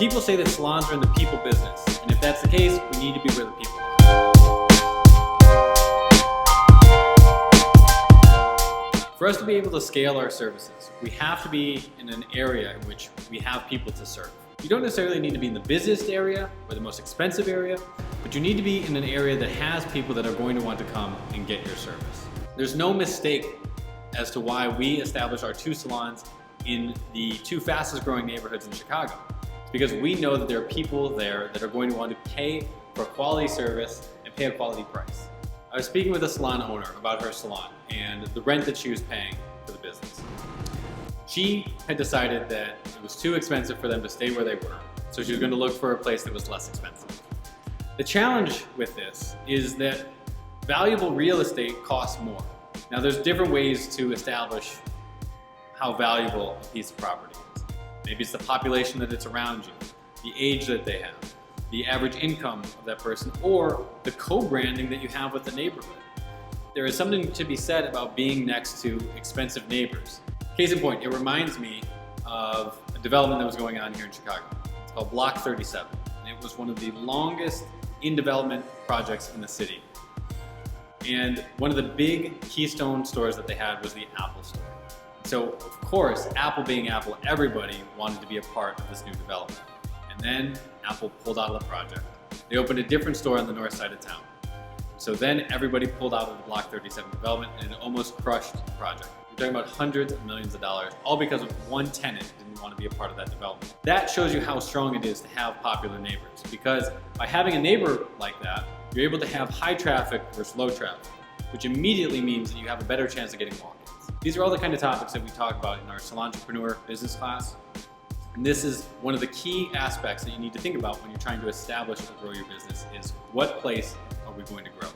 People say that salons are in the people business, and if that's the case, we need to be where the people are. For us to be able to scale our services, we have to be in an area in which we have people to serve. You don't necessarily need to be in the busiest area or the most expensive area, but you need to be in an area that has people that are going to want to come and get your service. There's no mistake as to why we established our 2 salons in the 2 fastest growing neighborhoods in Chicago. It's because we know that there are people there that are going to want to pay for quality service and pay a quality price. I was speaking with a salon owner about her salon and the rent that she was paying for the business. She had decided that it was too expensive for them to stay where they were, so she was going to look for a place that was less expensive. The challenge with this is that valuable real estate costs more. Now there's different ways to establish how valuable a piece of property is. Maybe it's the population that it's around you, the age that they have, the average income of that person, or the co-branding that you have with the neighborhood. There is something to be said about being next to expensive neighbors. Case in point, it reminds me of a development that was going on here in Chicago. It's called Block 37, and it was one of the longest in-development projects in the city. And one of the big keystone stores that they had was the Apple store. So, of course, Apple being Apple, everybody wanted to be a part of this new development. And then Apple pulled out of the project. They opened a different store on the north side of town. So then everybody pulled out of the Block 37 development and it almost crushed the project. We're talking about hundreds of millions of dollars, all because of one tenant didn't want to be a part of that development. That shows you how strong it is to have popular neighbors, because by having a neighbor like that, you're able to have high traffic versus low traffic, which immediately means that you have a better chance of getting walk-ins. These are all the kind of topics that we talk about in our Salontrepreneur business class. And this is one of the key aspects that you need to think about when you're trying to establish or grow your business is what place are we going to grow in?